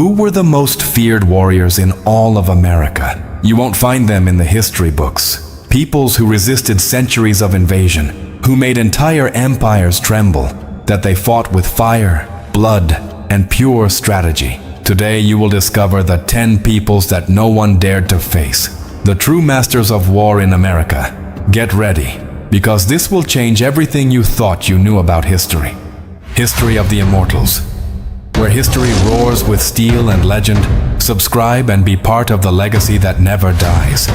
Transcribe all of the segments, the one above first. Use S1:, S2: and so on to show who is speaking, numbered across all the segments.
S1: Who were the most feared warriors in all of America? You won't find them in the history books. Peoples who resisted centuries of invasion, who made entire empires tremble, that they fought with fire, blood, and pure strategy. Today you will discover the 10 peoples that no one dared to face, the true masters of war in America. Get ready, because this will change everything you thought you knew about history. History of the Immortals, where history roars with steel and legend. Subscribe and be part of the legacy that never dies.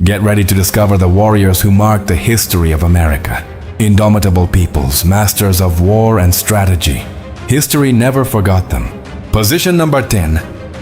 S1: Get ready to discover the warriors who marked the history of America. Indomitable peoples, masters of war and strategy. History never forgot them. Position number 10.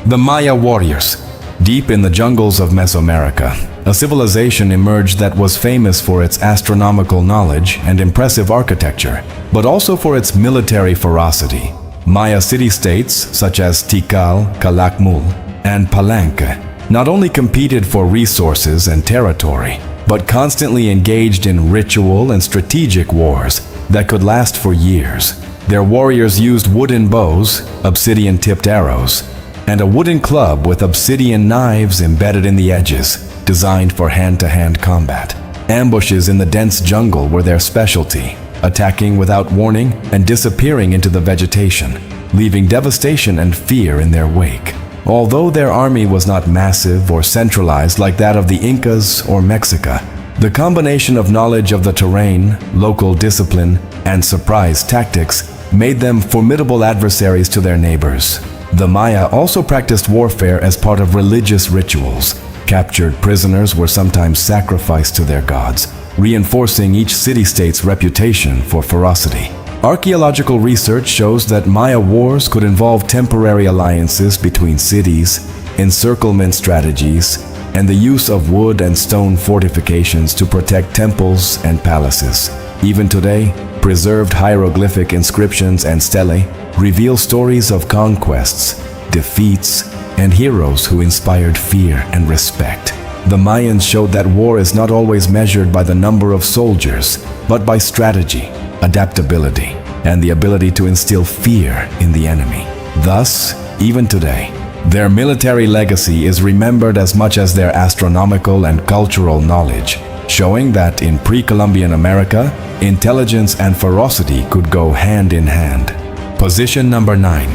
S1: The Maya warriors. Deep in the jungles of Mesoamerica, a civilization emerged that was famous for its astronomical knowledge and impressive architecture, but also for its military ferocity. Maya city-states such as Tikal, Calakmul, and Palenque not only competed for resources and territory, but constantly engaged in ritual and strategic wars that could last for years. Their warriors used wooden bows, obsidian-tipped arrows, and a wooden club with obsidian knives embedded in the edges, designed for hand-to-hand combat. Ambushes in the dense jungle were their specialty, attacking without warning and disappearing into the vegetation, leaving devastation and fear in their wake. Although their army was not massive or centralized like that of the Incas or Mexica, the combination of knowledge of the terrain, local discipline, and surprise tactics made them formidable adversaries to their neighbors. The Maya also practiced warfare as part of religious rituals. Captured prisoners were sometimes sacrificed to their gods, reinforcing each city-state's reputation for ferocity. Archaeological research shows that Maya wars could involve temporary alliances between cities, encirclement strategies, and the use of wood and stone fortifications to protect temples and palaces. Even today, preserved hieroglyphic inscriptions and stelae reveal stories of conquests, defeats, and heroes who inspired fear and respect. The Mayans showed that war is not always measured by the number of soldiers, but by strategy, adaptability, and the ability to instill fear in the enemy. Thus, even today, their military legacy is remembered as much as their astronomical and cultural knowledge, showing that in pre-Columbian America, intelligence and ferocity could go hand in hand. Position number 9.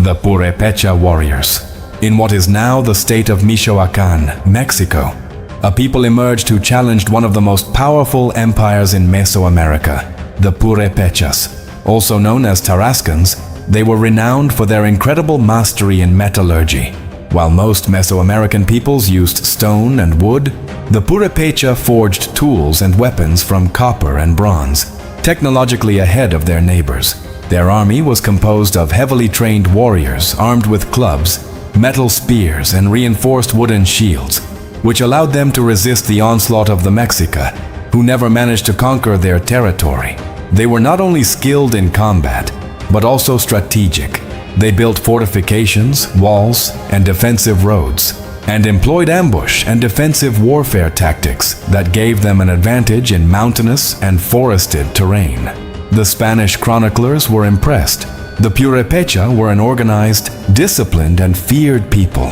S1: The Purepecha warriors. In what is now the state of Michoacán, Mexico, a people emerged who challenged one of the most powerful empires in Mesoamerica, the Purepechas. Also known as Tarascans, they were renowned for their incredible mastery in metallurgy. While most Mesoamerican peoples used stone and wood, the Purepecha forged tools and weapons from copper and bronze, technologically ahead of their neighbors. Their army was composed of heavily trained warriors armed with clubs, metal spears, and reinforced wooden shields, which allowed them to resist the onslaught of the Mexica, who never managed to conquer their territory. They were not only skilled in combat, but also strategic. They built fortifications, walls, and defensive roads, and employed ambush and defensive warfare tactics that gave them an advantage in mountainous and forested terrain. The Spanish chroniclers were impressed. The Purepecha were an organized, disciplined, and feared people,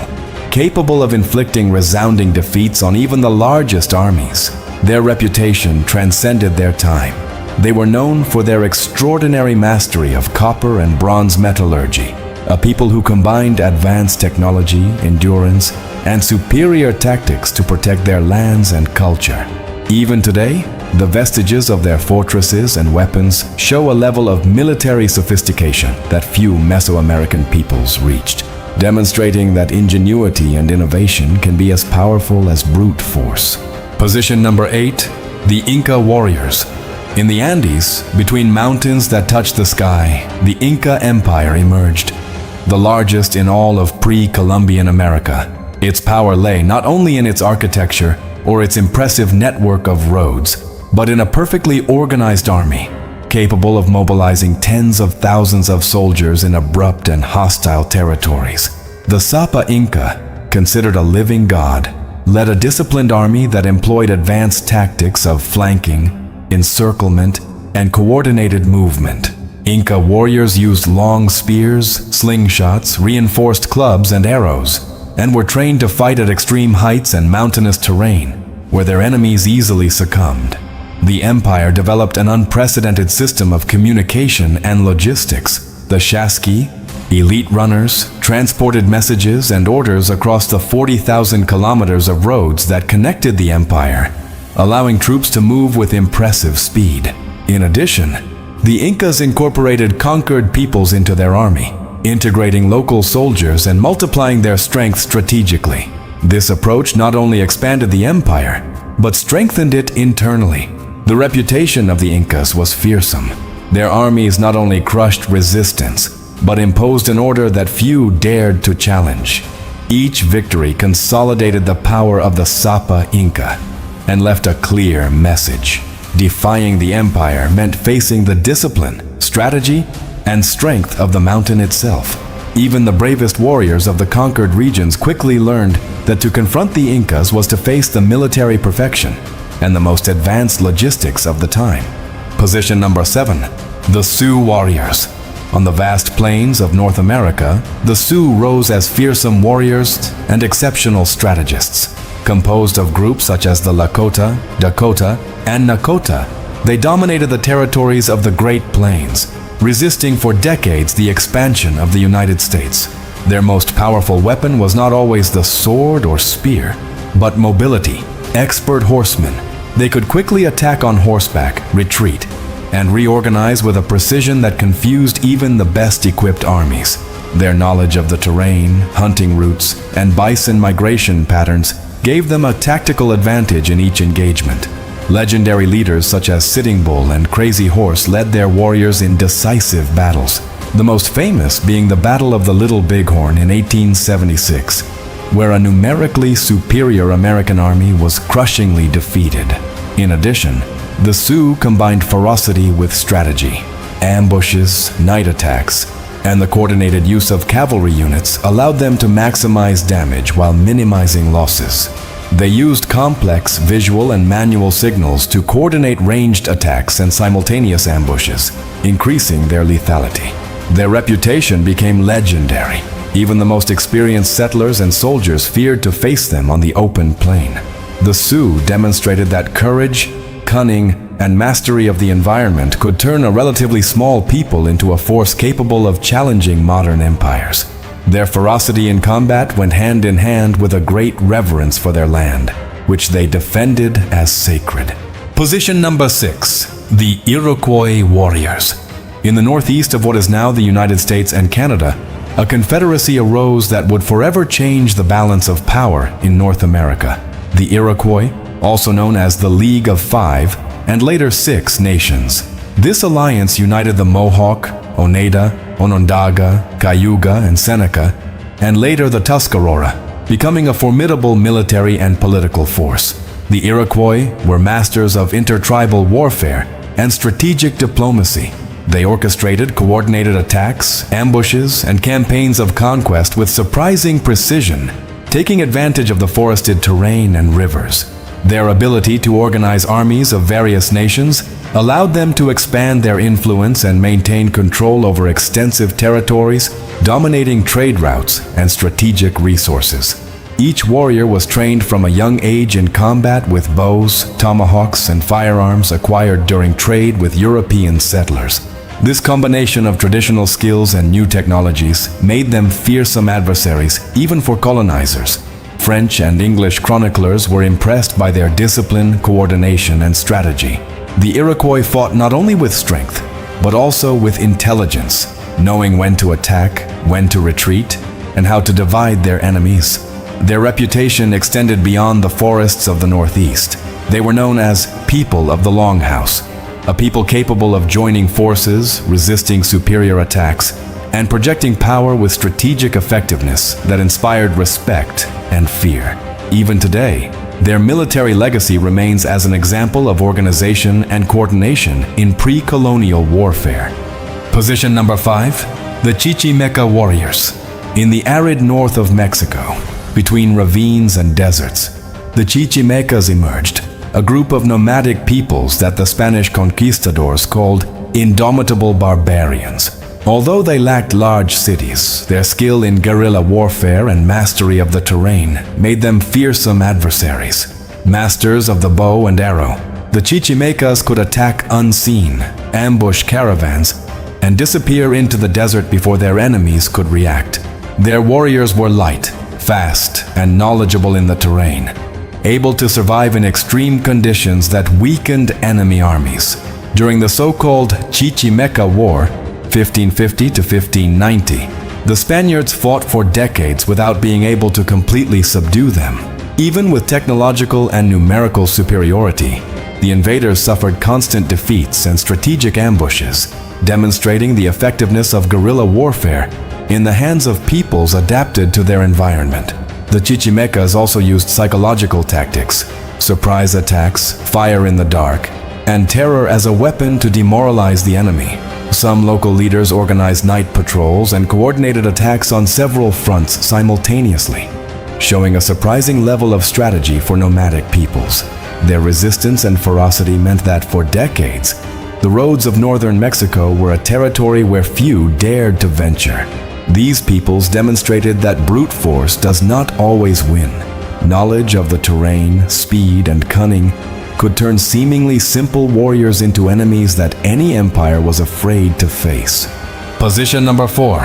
S1: capable of inflicting resounding defeats on even the largest armies. Their reputation transcended their time. They were known for their extraordinary mastery of copper and bronze metallurgy, a people who combined advanced technology, endurance, and superior tactics to protect their lands and culture. Even today, the vestiges of their fortresses and weapons show a level of military sophistication that few Mesoamerican peoples reached, demonstrating that ingenuity and innovation can be as powerful as brute force. Position number 8. The Inca warriors. In the Andes, between mountains that touch the sky, the Inca Empire emerged, the largest in all of pre-Columbian America. Its power lay not only in its architecture or its impressive network of roads, but in a perfectly organized army, capable of mobilizing tens of thousands of soldiers in abrupt and hostile territories. The Sapa Inca, considered a living god, led a disciplined army that employed advanced tactics of flanking, encirclement, and coordinated movement. Inca warriors used long spears, slingshots, reinforced clubs, and arrows, and were trained to fight at extreme heights and mountainous terrain, where their enemies easily succumbed. The empire developed an unprecedented system of communication and logistics. The Chasqui, elite runners, transported messages and orders across the 40,000 kilometers of roads that connected the empire, allowing troops to move with impressive speed. In addition, the Incas incorporated conquered peoples into their army, integrating local soldiers and multiplying their strength strategically. This approach not only expanded the empire, but strengthened it internally. The reputation of the Incas was fearsome. Their armies not only crushed resistance, but imposed an order that few dared to challenge. Each victory consolidated the power of the Sapa Inca and left a clear message. Defying the empire meant facing the discipline, strategy, and strength of the mountain itself. Even the bravest warriors of the conquered regions quickly learned that to confront the Incas was to face the military perfection and the most advanced logistics of the time. Position number 7. The Sioux warriors. On the vast plains of North America, the Sioux rose as fearsome warriors and exceptional strategists. Composed of groups such as the Lakota, Dakota, and Nakota, they dominated the territories of the Great Plains, resisting for decades the expansion of the United States. Their most powerful weapon was not always the sword or spear, but mobility. Expert horsemen, they could quickly attack on horseback, retreat, and reorganize with a precision that confused even the best-equipped armies. Their knowledge of the terrain, hunting routes, and bison migration patterns gave them a tactical advantage in each engagement. Legendary leaders such as Sitting Bull and Crazy Horse led their warriors in decisive battles, the most famous being the Battle of the Little Bighorn in 1876, where a numerically superior American army was crushingly defeated. In addition, the Sioux combined ferocity with strategy. Ambushes, night attacks, and the coordinated use of cavalry units allowed them to maximize damage while minimizing losses. They used complex visual and manual signals to coordinate ranged attacks and simultaneous ambushes, increasing their lethality. Their reputation became legendary. Even the most experienced settlers and soldiers feared to face them on the open plain. The Sioux demonstrated that courage, cunning, and mastery of the environment could turn a relatively small people into a force capable of challenging modern empires. Their ferocity in combat went hand in hand with a great reverence for their land, which they defended as sacred. Position number 6. The Iroquois warriors. In the northeast of what is now the United States and Canada, a confederacy arose that would forever change the balance of power in North America. The Iroquois, also known as the League of Five, and later 6 nations. This alliance united the Mohawk, Oneida, Onondaga, Cayuga, and Seneca, and later the Tuscarora, becoming a formidable military and political force. The Iroquois were masters of intertribal warfare and strategic diplomacy. They orchestrated coordinated attacks, ambushes, and campaigns of conquest with surprising precision, taking advantage of the forested terrain and rivers. Their ability to organize armies of various nations allowed them to expand their influence and maintain control over extensive territories, dominating trade routes and strategic resources. Each warrior was trained from a young age in combat with bows, tomahawks, and firearms acquired during trade with European settlers. This combination of traditional skills and new technologies made them fearsome adversaries even for colonizers. French and English chroniclers were impressed by their discipline, coordination, and strategy. The Iroquois fought not only with strength, but also with intelligence, knowing when to attack, when to retreat, and how to divide their enemies. Their reputation extended beyond the forests of the Northeast. They were known as People of the Longhouse, a people capable of joining forces, resisting superior attacks, and projecting power with strategic effectiveness that inspired respect and fear. Even today, their military legacy remains as an example of organization and coordination in pre-colonial warfare. Position number 5. The Chichimeca warriors. In the arid north of Mexico, between ravines and deserts, the Chichimecas emerged, a group of nomadic peoples that the Spanish conquistadors called indomitable barbarians. Although they lacked large cities, their skill in guerrilla warfare and mastery of the terrain made them fearsome adversaries. Masters of the bow and arrow, the Chichimecas could attack unseen, ambush caravans, and disappear into the desert before their enemies could react. Their warriors were light, fast, and knowledgeable in the terrain, able to survive in extreme conditions that weakened enemy armies. During the so-called Chichimeca War, 1550 to 1590, the Spaniards fought for decades without being able to completely subdue them. Even with technological and numerical superiority, the invaders suffered constant defeats and strategic ambushes, demonstrating the effectiveness of guerrilla warfare in the hands of peoples adapted to their environment. The Chichimecas also used psychological tactics, surprise attacks, fire in the dark, and terror as a weapon to demoralize the enemy. Some local leaders organized night patrols and coordinated attacks on several fronts simultaneously, showing a surprising level of strategy for nomadic peoples. Their resistance and ferocity meant that for decades, the roads of northern Mexico were a territory where few dared to venture. These peoples demonstrated that brute force does not always win. Knowledge of the terrain, speed, and cunning could turn seemingly simple warriors into enemies that any empire was afraid to face. Position number 4.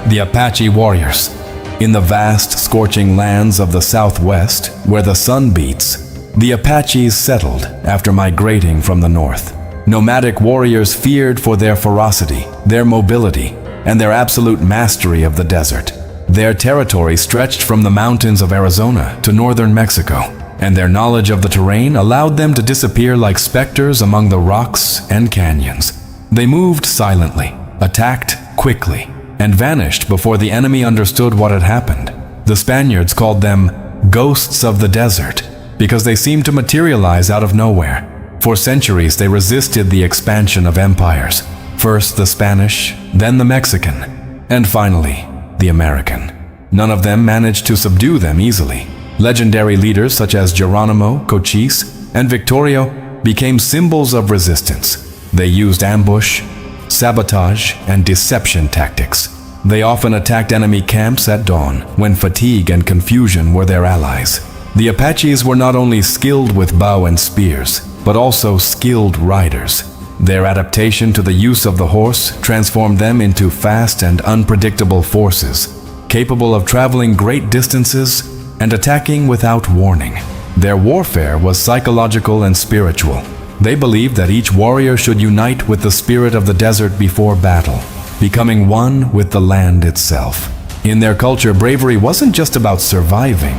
S1: The Apache warriors. In the vast, scorching lands of the Southwest, where the sun beats, the Apaches settled after migrating from the north. Nomadic warriors feared for their ferocity, their mobility, and their absolute mastery of the desert. Their territory stretched from the mountains of Arizona to northern Mexico, and their knowledge of the terrain allowed them to disappear like specters among the rocks and canyons. They moved silently, attacked quickly, and vanished before the enemy understood what had happened. The Spaniards called them ghosts of the desert because they seemed to materialize out of nowhere. For centuries, they resisted the expansion of empires. First the Spanish, then the Mexican, and finally the American. None of them managed to subdue them easily. Legendary leaders such as Geronimo, Cochise, and Victorio became symbols of resistance. They used ambush, sabotage, and deception tactics. They often attacked enemy camps at dawn, when fatigue and confusion were their allies. The Apaches were not only skilled with bow and spears, but also skilled riders. Their adaptation to the use of the horse transformed them into fast and unpredictable forces, capable of traveling great distances and attacking without warning. Their warfare was psychological and spiritual. They believed that each warrior should unite with the spirit of the desert before battle, becoming one with the land itself. In their culture, bravery wasn't just about surviving,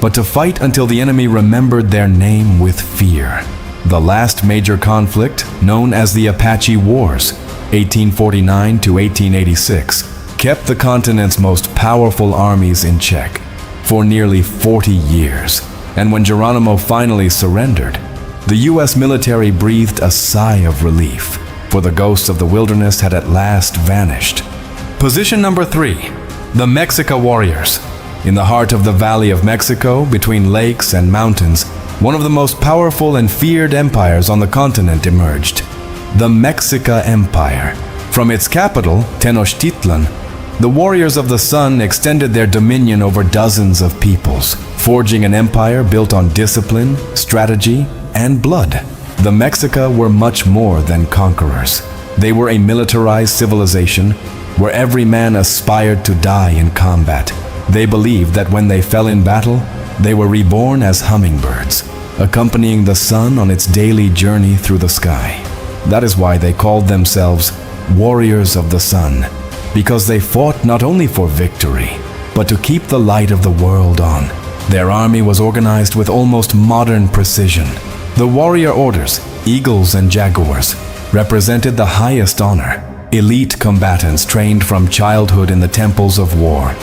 S1: but to fight until the enemy remembered their name with fear. The last major conflict, known as the Apache Wars, 1849 to 1886, kept the continent's most powerful armies in check for nearly 40 years. And when Geronimo finally surrendered, the U.S. military breathed a sigh of relief, for the ghosts of the wilderness had at last vanished. Position number 3. The Mexica warriors. In the heart of the Valley of Mexico, between lakes and mountains, one of the most powerful and feared empires on the continent emerged, the Mexica Empire. From its capital, Tenochtitlan, the warriors of the sun extended their dominion over dozens of peoples, forging an empire built on discipline, strategy, and blood. The Mexica were much more than conquerors. They were a militarized civilization where every man aspired to die in combat. They believed that when they fell in battle, they were reborn as hummingbirds, accompanying the sun on its daily journey through the sky. That is why they called themselves warriors of the sun, because they fought not only for victory, but to keep the light of the world on. Their army was organized with almost modern precision. The warrior orders, eagles and jaguars, represented the highest honor, elite combatants trained from childhood in the temples of war,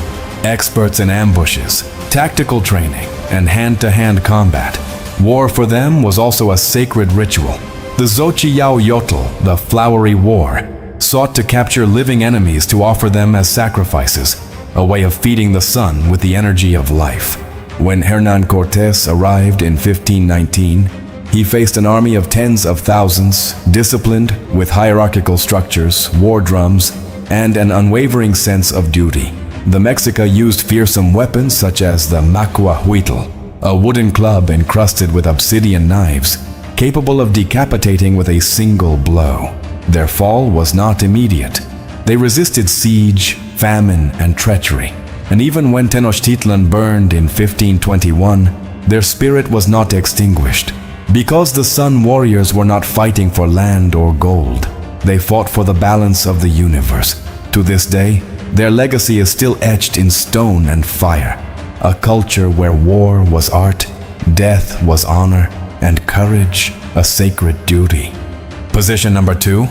S1: experts in ambushes, tactical training, and hand-to-hand combat. War for them was also a sacred ritual. The Xochiyaoyotl, the Flowery War, sought to capture living enemies to offer them as sacrifices, a way of feeding the sun with the energy of life. When Hernán Cortés arrived in 1519, He faced an army of tens of thousands, disciplined, with hierarchical structures, war drums, and an unwavering sense of duty. The Mexica used fearsome weapons such as the macuahuitl, a wooden club encrusted with obsidian knives, capable of decapitating with a single blow. Their fall was not immediate. They resisted siege, famine, and treachery. And even when Tenochtitlan burned in 1521, their spirit was not extinguished. Because the Sun Warriors were not fighting for land or gold, they fought for the balance of the universe. To this day, their legacy is still etched in stone and fire. A culture where war was art, death was honor, and courage a sacred duty. Position number 2,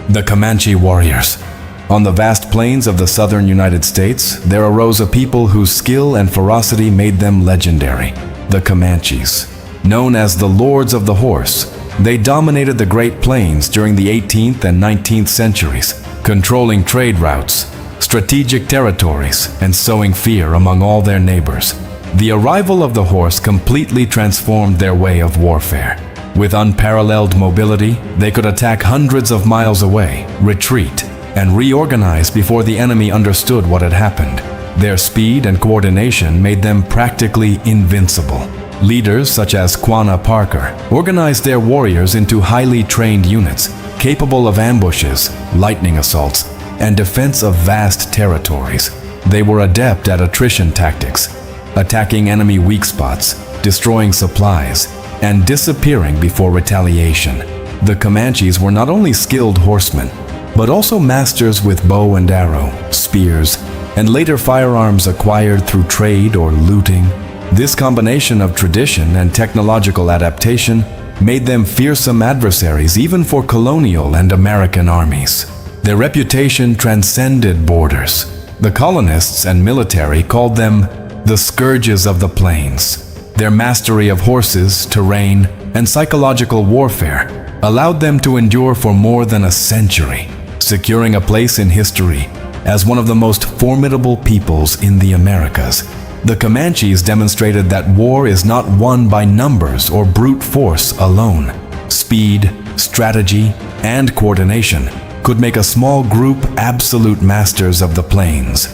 S1: the Comanche warriors. On the vast plains of the southern United States, there arose a people whose skill and ferocity made them legendary, the Comanches. Known as the Lords of the Horse, they dominated the Great Plains during the 18th and 19th centuries, controlling trade routes, strategic territories, and sowing fear among all their neighbors. The arrival of the horse completely transformed their way of warfare. With unparalleled mobility, they could attack hundreds of miles away, retreat, and reorganize before the enemy understood what had happened. Their speed and coordination made them practically invincible. Leaders such as Quanah Parker organized their warriors into highly trained units, capable of ambushes, lightning assaults, and defense of vast territories. They were adept at attrition tactics, attacking enemy weak spots, destroying supplies, and disappearing before retaliation. The Comanches were not only skilled horsemen, but also masters with bow and arrow, spears, and later firearms acquired through trade or looting. This combination of tradition and technological adaptation made them fearsome adversaries even for colonial and American armies. Their reputation transcended borders. The colonists and military called them the scourges of the plains. Their mastery of horses, terrain, and psychological warfare allowed them to endure for more than a century, securing a place in history as one of the most formidable peoples in the Americas. The Comanches demonstrated that war is not won by numbers or brute force alone. Speed, strategy, and coordination could make a small group absolute masters of the plains.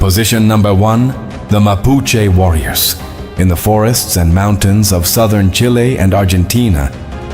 S1: Position number 1, the Mapuche warriors. In the forests and mountains of southern Chile and Argentina,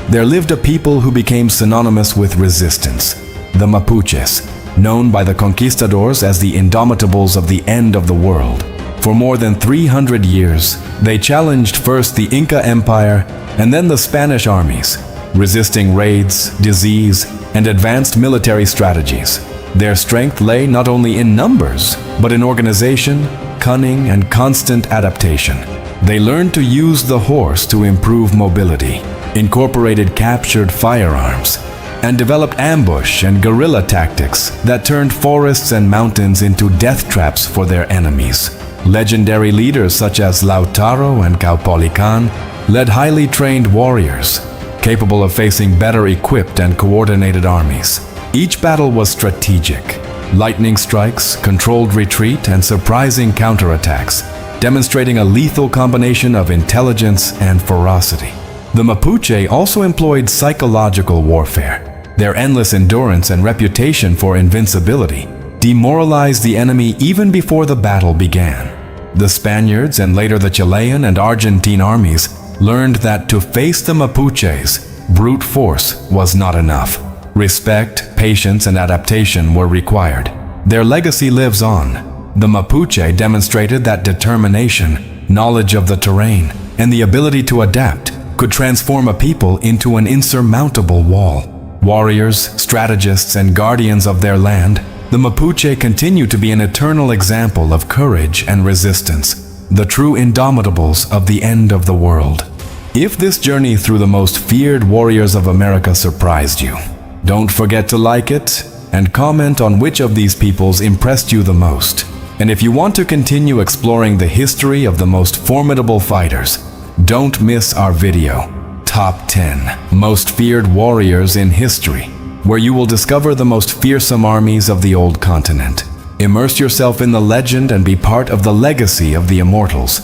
S1: there lived a people who became synonymous with resistance, the Mapuches, known by the conquistadors as the indomitables of the end of the world. For more than 300 years, they challenged first the Inca Empire and then the Spanish armies, resisting raids, disease, and advanced military strategies. Their strength lay not only in numbers, but in organization, cunning, and constant adaptation. They learned to use the horse to improve mobility, incorporated captured firearms, and developed ambush and guerrilla tactics that turned forests and mountains into death traps for their enemies. Legendary leaders such as Lautaro and Caupolicán led highly trained warriors, capable of facing better equipped and coordinated armies. Each battle was strategic. Lightning strikes, controlled retreat, and surprising counterattacks, demonstrating a lethal combination of intelligence and ferocity. The Mapuche also employed psychological warfare. Their endless endurance and reputation for invincibility demoralized the enemy even before the battle began. The Spaniards and later the Chilean and Argentine armies learned that to face the Mapuches, brute force was not enough. Respect, patience, and adaptation were required. Their legacy lives on. The Mapuche demonstrated that determination, knowledge of the terrain, and the ability to adapt could transform a people into an insurmountable wall. Warriors, strategists, and guardians of their land, the Mapuche continue to be an eternal example of courage and resistance, the true indomitables of the end of the world. If this journey through the most feared warriors of America surprised you, don't forget to like it and comment on which of these peoples impressed you the most. And if you want to continue exploring the history of the most formidable fighters, don't miss our video, Top 10 Most Feared Warriors in History, where you will discover the most fearsome armies of the old continent. Immerse yourself in the legend and be part of the legacy of the immortals.